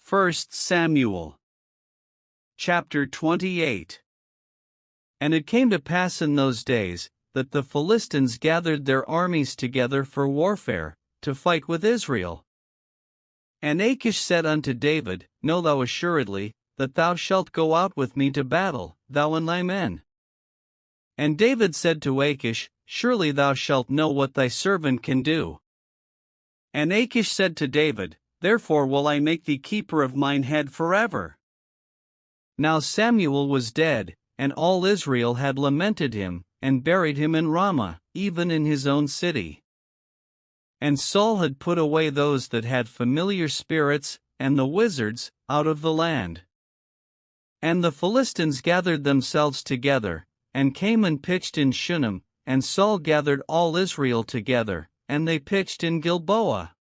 1 Samuel chapter 28. And it came to pass in those days, that the Philistines gathered their armies together for warfare, to fight with Israel. And Achish said unto David, Know thou assuredly, that thou shalt go out with me to battle, thou and thy men. And David said to Achish, Surely thou shalt know what thy servant can do. And Achish said to David, Therefore will I make thee keeper of mine head forever. Now Samuel was dead, and all Israel had lamented him, and buried him in Ramah, even in his own city. And Saul had put away those that had familiar spirits, and the wizards, out of the land. And the Philistines gathered themselves together, and came and pitched in Shunem, and Saul gathered all Israel together, and they pitched in Gilboa.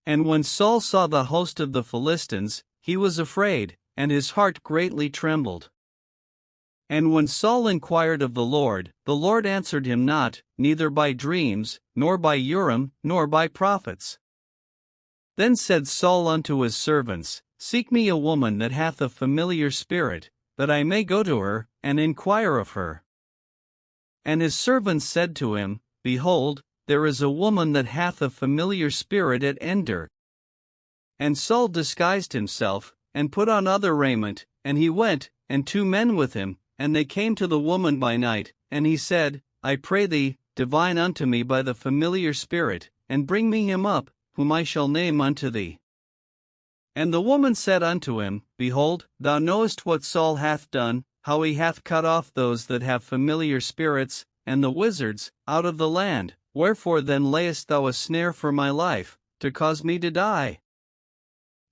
And when Saul saw the host of the Philistines, he was afraid, and his heart greatly trembled. And when Saul inquired of the Lord answered him not, neither by dreams, nor by Urim, nor by prophets. Then said Saul unto his servants, Seek me a woman that hath a familiar spirit, that I may go to her, and inquire of her. And his servants said to him, Behold, there is a woman that hath a familiar spirit at Ender. And Saul disguised himself, and put on other raiment, and he went, and 2 men with him, and they came to the woman by night, and he said, I pray thee, divine unto me by the familiar spirit, and bring me him up, whom I shall name unto thee. And the woman said unto him, Behold, thou knowest what Saul hath done, how he hath cut off those that have familiar spirits, and the wizards, out of the land. Wherefore then layest thou a snare for my life, to cause me to die?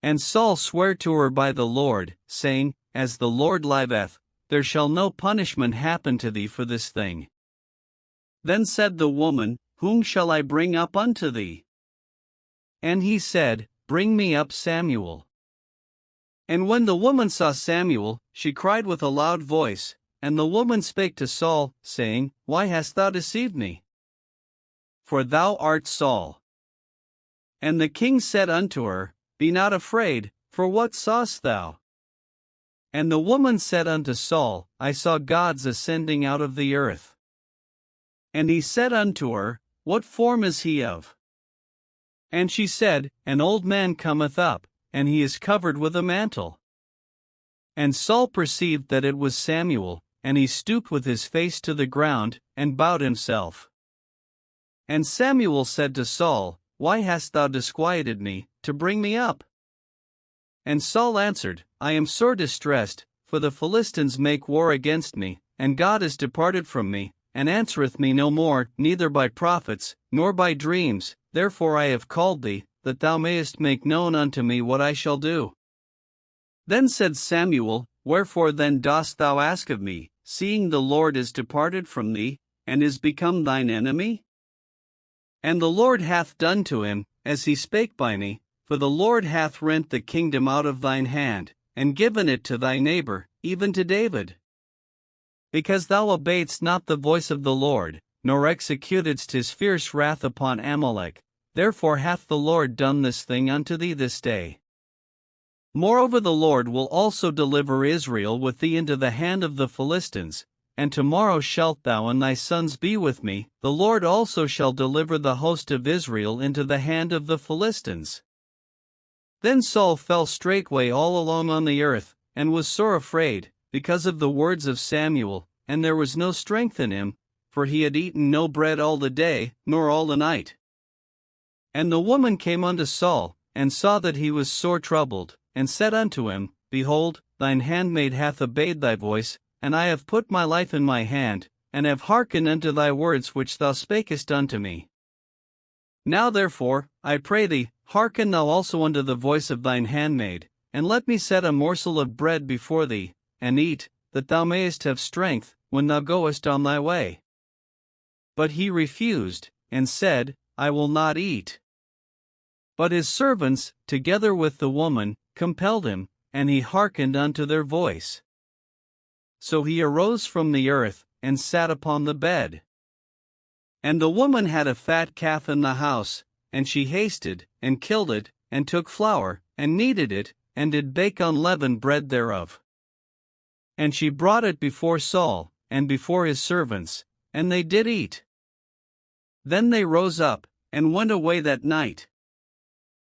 And Saul sware to her by the Lord, saying, As the Lord liveth, there shall no punishment happen to thee for this thing. Then said the woman, Whom shall I bring up unto thee? And he said, Bring me up Samuel. And when the woman saw Samuel, she cried with a loud voice, and the woman spake to Saul, saying, Why hast thou deceived me? For thou art Saul. And the king said unto her, Be not afraid, for what sawest thou? And the woman said unto Saul, I saw gods ascending out of the earth. And he said unto her, What form is he of? And she said, An old man cometh up, and he is covered with a mantle. And Saul perceived that it was Samuel, and he stooped with his face to the ground, and bowed himself. And Samuel said to Saul, Why hast thou disquieted me, to bring me up? And Saul answered, I am sore distressed, for the Philistines make war against me, and God is departed from me, and answereth me no more, neither by prophets, nor by dreams. Therefore I have called thee, that thou mayest make known unto me what I shall do. Then said Samuel, Wherefore then dost thou ask of me, seeing the Lord is departed from thee, and is become thine enemy? And the Lord hath done to him, as he spake by me, for the Lord hath rent the kingdom out of thine hand, and given it to thy neighbor, even to David. Because thou obeyedst not the voice of the Lord, nor executedst his fierce wrath upon Amalek, therefore hath the Lord done this thing unto thee this day. Moreover the Lord will also deliver Israel with thee into the hand of the Philistines, and tomorrow shalt thou and thy sons be with me. The Lord also shall deliver the host of Israel into the hand of the Philistines. Then Saul fell straightway all along on the earth, and was sore afraid, because of the words of Samuel, and there was no strength in him, for he had eaten no bread all the day, nor all the night. And the woman came unto Saul, and saw that he was sore troubled, and said unto him, Behold, thine handmaid hath obeyed thy voice, and I have put my life in my hand, and have hearkened unto thy words which thou spakest unto me. Now therefore, I pray thee, hearken thou also unto the voice of thine handmaid, and let me set a morsel of bread before thee, and eat, that thou mayest have strength, when thou goest on thy way. But he refused, and said, I will not eat. But his servants, together with the woman, compelled him, and he hearkened unto their voice. So he arose from the earth, and sat upon the bed. And the woman had a fat calf in the house, and she hasted, and killed it, and took flour, and kneaded it, and did bake unleavened bread thereof. And she brought it before Saul, and before his servants, and they did eat. Then they rose up, and went away that night.